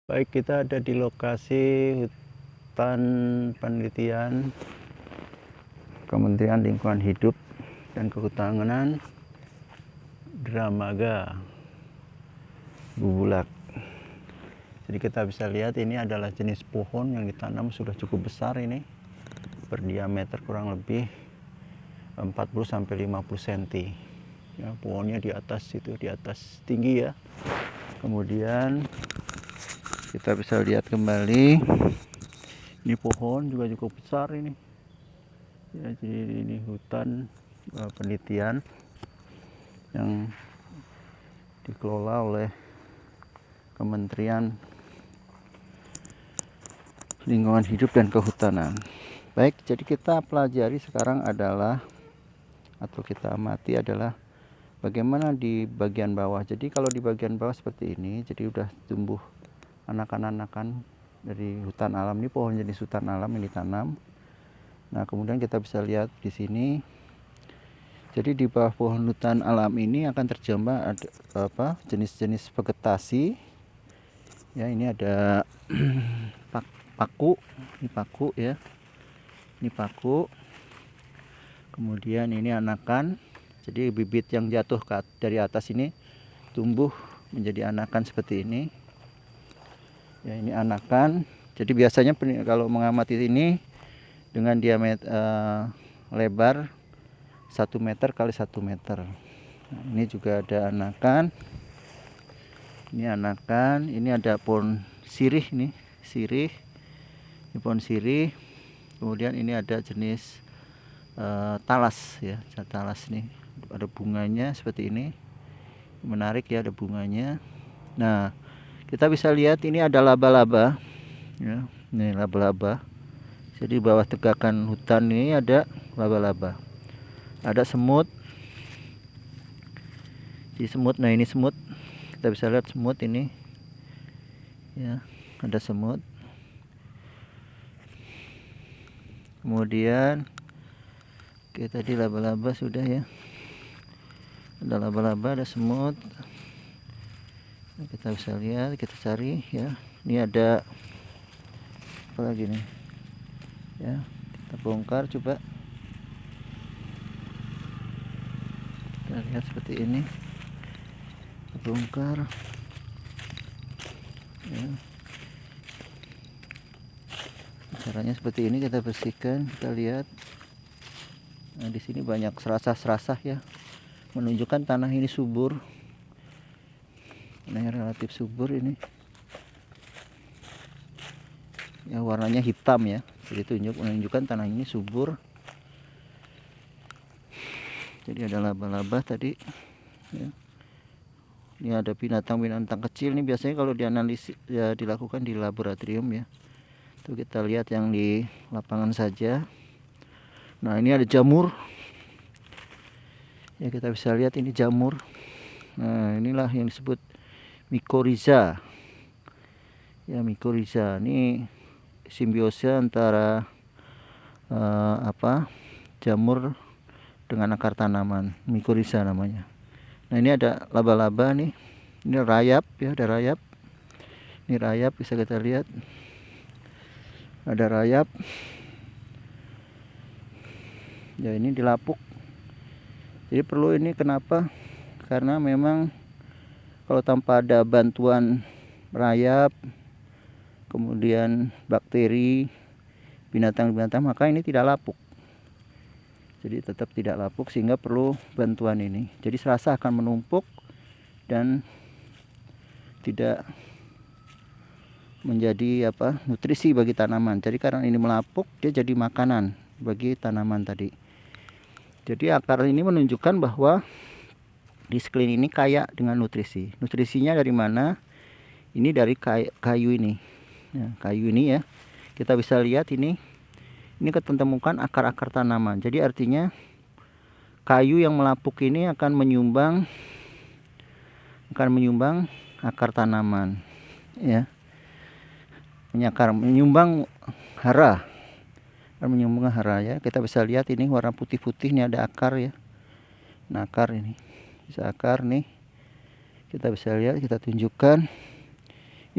Baik, kita ada di lokasi hutan penelitian Kementerian Lingkungan Hidup dan Kehutanan Dramaga Bubulak. Jadi kita bisa lihat ini adalah jenis pohon yang ditanam sudah cukup besar ini, berdiameter kurang lebih 40-50 cm. Ya, pohonnya di atas itu, di atas tinggi ya. Kemudian kita bisa lihat kembali, ini pohon juga cukup besar ini. Ya, jadi ini hutan penelitian yang dikelola oleh Kementerian Lingkungan Hidup dan Kehutanan. Baik, jadi kita pelajari sekarang adalah, atau kita amati adalah bagaimana di bagian bawah. Jadi kalau di bagian bawah seperti ini, jadi udah tumbuh anakan-anakan dari hutan alam. Ini pohon jenis hutan alam yang ditanam. Nah, kemudian kita bisa lihat di sini. Jadi di bawah pohon hutan alam ini akan terjamah ada jenis-jenis vegetasi. Ya, ini ada paku, ini paku ya. Ini paku. Kemudian ini anakan. Jadi bibit yang jatuh dari atas ini tumbuh menjadi anakan seperti ini. Ya, ini anakan. Jadi biasanya kalau mengamati ini dengan diameter lebar 1 meter kali 1 meter. Nah, ini juga ada anakan. Ini anakan. Ini ada pohon sirih nih, sirih. Ini pohon sirih. Kemudian ini ada jenis talas ya, talas nih. Ada bunganya seperti ini. Menarik ya, ada bunganya. Nah, kita bisa lihat ini ada laba-laba. Ya, ini laba-laba. Jadi bawah tegakan hutan ini ada laba-laba. Ada semut. Di semut, nah ini semut. Kita bisa lihat semut ini. Ya, ada semut. Kemudian kita tadi laba-laba sudah ya. Ada laba-laba, ada semut. Nah, kita bisa lihat, kita cari ya. Ini ada apa lagi nih? Ya, kita bongkar coba. Kita lihat seperti ini. Kita bongkar. Ya. Caranya seperti ini, kita bersihkan, kita lihat. Nah, di sini banyak serasah-serasah ya, menunjukkan tanah ini subur. Tanahnya relatif subur ini. Ya, warnanya hitam ya, jadi menunjukkan tanah ini subur. Jadi ada laba-laba tadi ya. Ini ada binatang-binatang kecil nih, biasanya kalau dianalisis ya dilakukan di laboratorium ya. Tuh kita lihat yang di lapangan saja. Nah, ini ada jamur. Ya, kita bisa lihat ini jamur. Nah, inilah yang disebut mycorrhiza. Ya, mycorrhiza. Ini simbiosa antara jamur dengan akar tanaman, mycorrhiza namanya. Nah, ini ada laba-laba nih. Ini rayap ya, ada rayap. Ini rayap, bisa kita lihat. Ada rayap. Ya, ini dilapuk. Jadi perlu ini kenapa? Karena memang kalau tanpa ada bantuan rayap, kemudian bakteri, binatang-binatang, maka ini tidak lapuk. Jadi tetap tidak lapuk, sehingga perlu bantuan ini. Jadi serasa akan menumpuk dan tidak menjadi nutrisi bagi tanaman. Jadi karena ini melapuk, dia jadi makanan bagi tanaman tadi. Jadi akar ini menunjukkan bahwa di sekeliling ini kaya dengan nutrisi. Nutrisinya dari mana? Ini dari kayu ini. Ya, kayu ini ya. Kita bisa lihat ini ketemukan akar-akar tanaman. Jadi artinya kayu yang melapuk ini akan menyumbang akar tanaman ya. Menyumbang hara. Menyumbang hara ya. Kita bisa lihat ini warna putih-putih, ini ada akar ya. Nah, akar ini. Bisa akar nih. Kita bisa lihat, kita tunjukkan.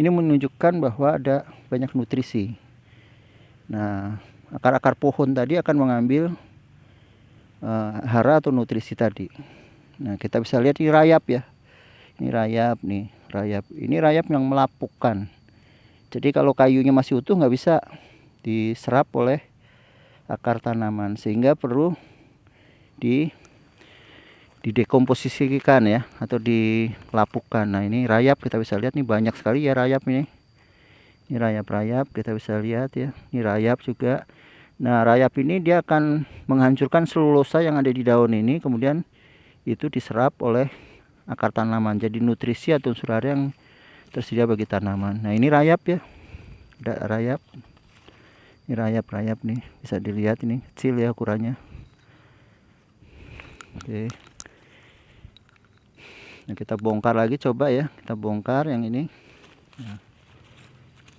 Ini menunjukkan bahwa ada banyak nutrisi. Nah, akar-akar pohon tadi akan mengambil hara atau nutrisi tadi. Nah, kita bisa lihat ini rayap ya. Ini rayap nih, rayap. Ini rayap yang melapukkan. Jadi kalau kayunya masih utuh nggak bisa diserap oleh akar tanaman, sehingga perlu didekomposisikan ya, atau dilapukkan. Nah, ini rayap, kita bisa lihat nih banyak sekali ya rayap ini. Ini rayap-rayap kita bisa lihat ya. Ini rayap juga. Nah, rayap ini dia akan menghancurkan selulosa yang ada di daun ini, kemudian itu diserap oleh akar tanaman. Jadi nutrisi atau unsur hara yang tersedia bagi tanaman. Nah, ini rayap ya. Ada rayap. Ini rayap-rayap nih, bisa dilihat ini kecil ya ukurannya. Oke. Nah, kita bongkar lagi coba ya. Kita bongkar yang ini. Nah,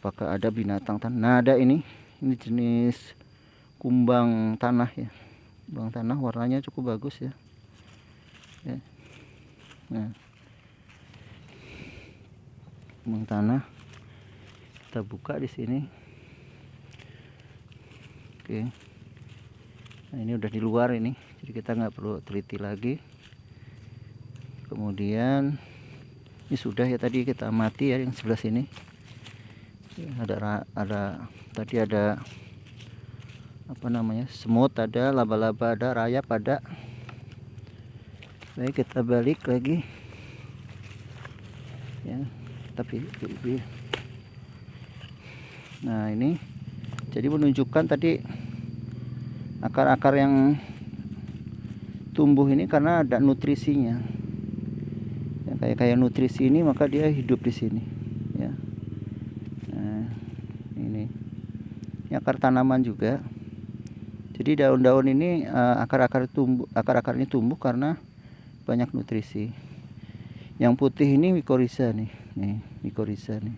apakah ada binatang tanah? Nah, ada ini. Ini jenis kumbang tanah ya. Kumbang tanah warnanya cukup bagus ya. Ya. Nah, kumbang tanah. Kita buka di sini. Oke. Nah, ini udah di luar ini. Jadi kita nggak perlu teliti lagi. Kemudian ini sudah ya, tadi kita amati ya yang sebelah sini. Ada tadi ada apa namanya, semut, ada laba-laba, ada rayap, ada. Baik, kita balik lagi ya, tapi nah ini jadi menunjukkan tadi akar-akar yang tumbuh ini karena ada nutrisinya ya, kayak nutrisi ini, maka dia hidup di sini ya. Nah, ini akar tanaman juga. Jadi daun-daun ini akar-akarnya tumbuh karena banyak nutrisi. Yang putih ini mycorrhiza nih, mycorrhiza nih.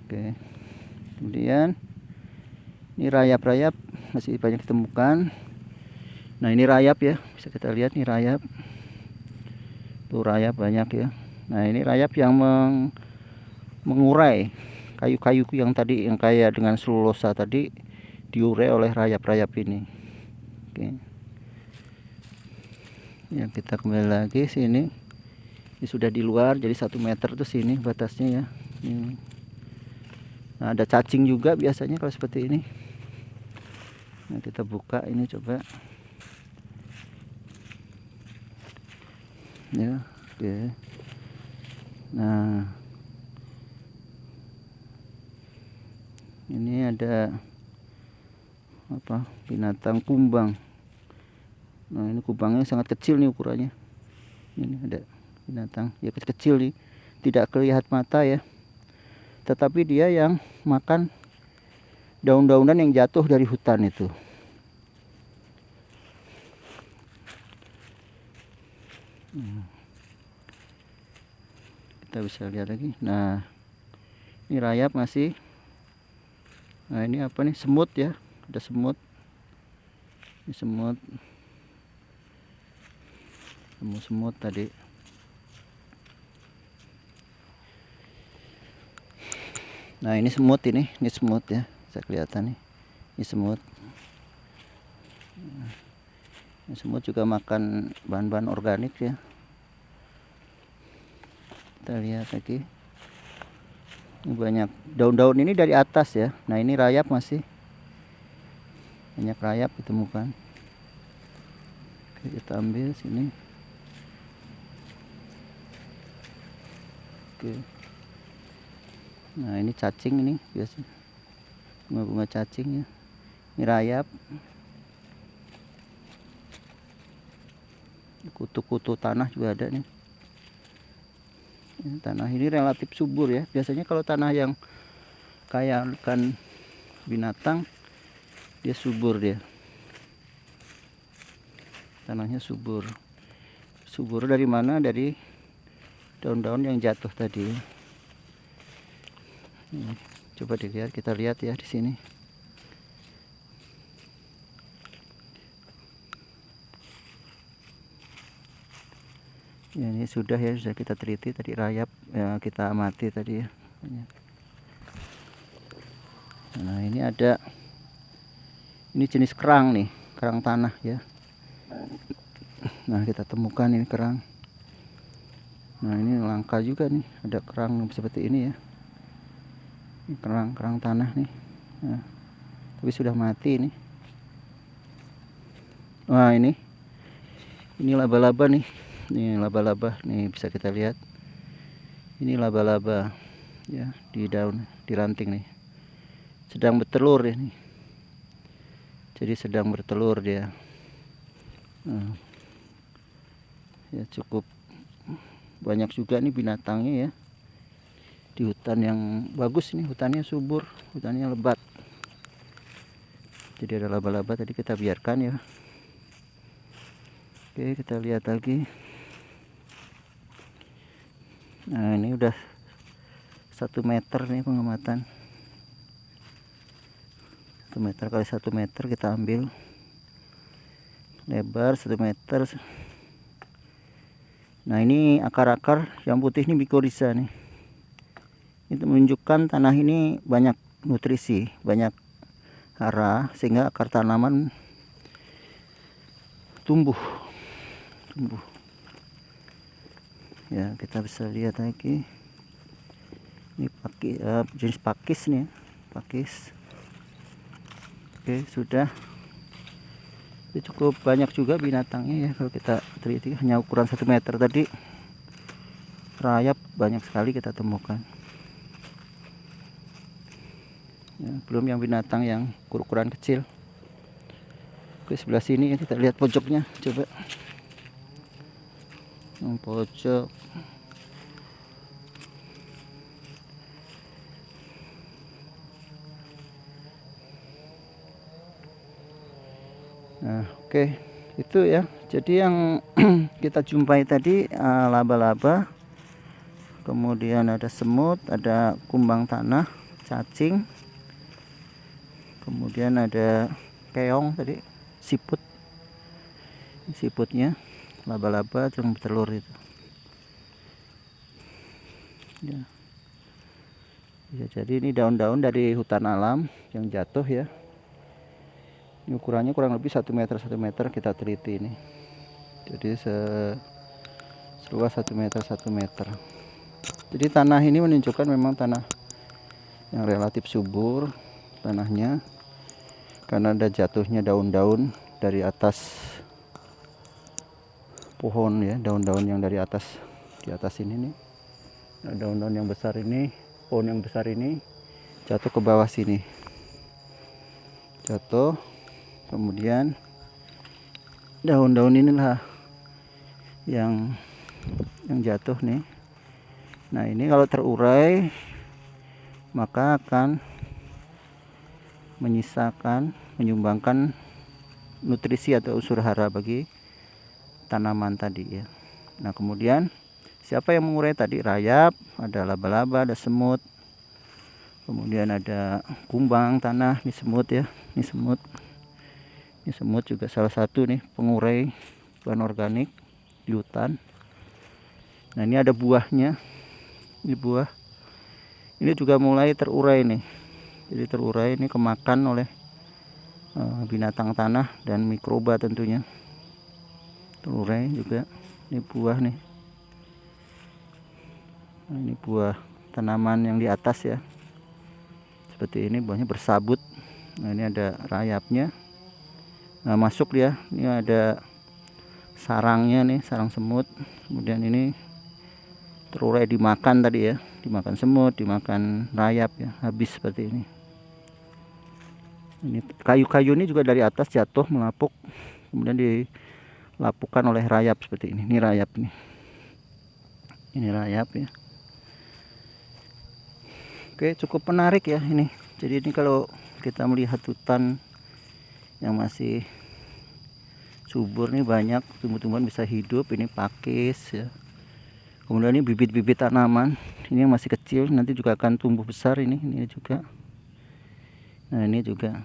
Oke. Kemudian ini rayap-rayap masih banyak ditemukan. Nah, ini rayap ya, bisa kita lihat nih rayap. Tuh rayap banyak ya. Nah, ini rayap yang mengurai kayu-kayu yang tadi, yang kaya dengan selulosa tadi, diurai oleh rayap-rayap ini. Oke. Ya, kita kembali lagi sini. Ini sudah di luar, jadi 1 meter tuh sini batasnya ya. Ini. Nah, ada cacing juga biasanya kalau seperti ini. Nah, kita buka ini coba. Ya, oke. Nah, ini ada apa, binatang kumbang. Nah, ini kumbangnya sangat kecil nih ukurannya. Ini ada binatang ya, kecil nih, tidak kelihatan mata ya, tetapi dia yang makan daun-daunan yang jatuh dari hutan itu. Kita bisa lihat lagi. Nah, ini rayap masih. Nah, ini apa nih, semut ya, ada semut. Ini semut tadi. Nah, ini semut, ini semut ya, bisa kelihatan nih, ini semut. Ini semut juga makan bahan-bahan organik ya. Kita lihat lagi, ini banyak daun-daun ini dari atas ya. Nah, ini rayap masih banyak rayap ditemukan. Oke, kita ambil sini. Oke. Nah, ini cacing, ini biasa bunga-bunga cacing ya. Ini rayap. Kutu-kutu tanah juga ada nih. Tanah ini relatif subur ya. Biasanya kalau tanah yang kaya akan binatang, dia subur dia. Tanahnya subur. Subur dari mana? Dari daun-daun yang jatuh tadi. Coba dilihat, kita lihat ya di sini. Ya, ini sudah kita teliti tadi, rayap ya, kita amati tadi ya. Nah ini ada, ini jenis kerang nih, kerang tanah ya. Nah kita temukan ini kerang. Nah ini langka juga nih, ada kerang seperti ini ya. Ini kerang tanah nih. Nah, tapi sudah mati ini. Wah ini laba-laba nih. Ini laba-laba nih, bisa kita lihat. Ini laba-laba ya, di daun, di ranting nih. Sedang bertelur ini. Jadi sedang bertelur dia. Nah, ya cukup banyak juga nih binatangnya ya. Di hutan yang bagus nih, hutannya subur, hutannya lebat. Jadi ada laba-laba tadi, kita biarkan ya. Oke, kita lihat lagi. Nah ini udah 1 meter nih pengamatan. 1 meter kali 1 meter kita ambil. Lebar 1 meter. Nah ini akar-akar yang putih ini mycorrhiza nih. Itu menunjukkan tanah ini banyak nutrisi, banyak hara, sehingga akar tanaman tumbuh. Ya kita bisa lihat lagi. Ini jenis pakis nih, pakis. Oke sudah. Ini cukup banyak juga binatangnya ya, kalau kita teliti. Hanya ukuran 1 meter tadi, rayap banyak sekali kita temukan ya, belum yang binatang yang ukuran kecil. Oke, sebelah sini kita lihat pojoknya, coba yang pojok. Nah oke, itu ya. Jadi yang kita jumpai tadi laba-laba, kemudian ada semut, ada kumbang tanah, cacing, kemudian ada keong tadi, siputnya, laba-laba yang bertelur itu ya. Ya, jadi ini daun-daun dari hutan alam yang jatuh ya. Ini ukurannya kurang lebih 1 meter 1 meter kita teliti ini. Jadi seluas 1 meter 1 meter. Jadi tanah ini menunjukkan memang tanah yang relatif subur tanahnya, karena ada jatuhnya daun-daun dari atas pohon ya, daun-daun yang dari atas, di atas ini nih. Nah, daun-daun yang besar ini, pohon yang besar ini jatuh ke bawah sini. Jatuh, kemudian daun-daun inilah yang jatuh nih. Nah, ini kalau terurai maka akan menyumbangkan nutrisi atau unsur hara bagi tanaman tadi ya. Nah, kemudian siapa yang mengurai tadi? Rayap, ada laba-laba, ada semut, kemudian ada kumbang tanah, ini semut ya, ini semut juga salah satu nih pengurai bahan organik di hutan. Nah ini ada buahnya, ini buah, ini juga mulai terurai nih, jadi terurai, ini kemakan oleh binatang tanah dan mikroba tentunya, terurai juga. Ini buah nih, nah, ini buah tanaman yang di atas ya, seperti ini, buahnya bersabut. Nah ini ada rayapnya, nah masuk dia, ini ada sarangnya nih, sarang semut. Kemudian ini terurai, dimakan tadi ya, dimakan semut, dimakan rayap ya, habis seperti ini. Ini kayu-kayu ini juga dari atas jatuh melapuk, kemudian dilapukan oleh rayap seperti ini. Ini rayap nih, ini rayap ya. Oke, cukup menarik ya ini. Jadi ini kalau kita melihat hutan yang masih subur nih, banyak tumbuh-tumbuhan bisa hidup. Ini pakis ya. Kemudian ini bibit-bibit tanaman, ini yang masih kecil, nanti juga akan tumbuh besar. Ini juga. Nah ini juga,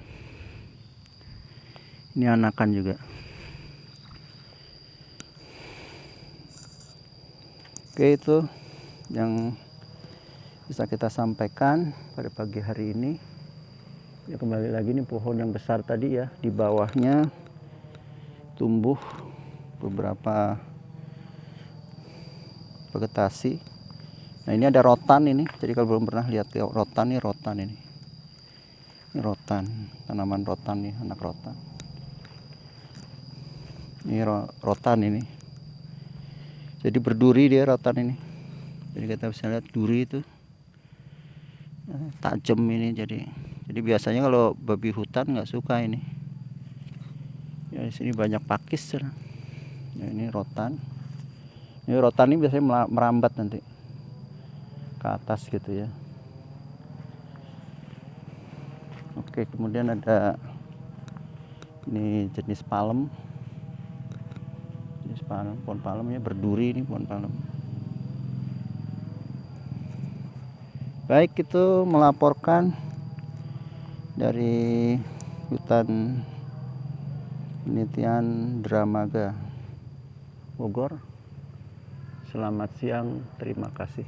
ini anakan juga. Oke, itu yang bisa kita sampaikan pada pagi hari ini. Ya, kembali lagi nih pohon yang besar tadi ya, di bawahnya tumbuh beberapa vegetasi. Nah, ini ada rotan ini. Jadi kalau belum pernah lihat rotan, nih rotan ini. Ini rotan, tanaman rotan nih, anak rotan. Ini rotan ini. Jadi berduri dia rotan ini. Jadi kita bisa lihat duri itu tajam ini. Jadi biasanya kalau babi hutan nggak suka ini. Ya, di sini banyak pakis. Ya, ini rotan. Ini rotan ini biasanya merambat nanti ke atas gitu ya. Oke, kemudian ada ini jenis palem. Jenis palem, pohon palem ya, berduri ini pohon palem. Baik, itu melaporkan dari hutan penelitian Dramaga Bogor. Selamat siang, terima kasih.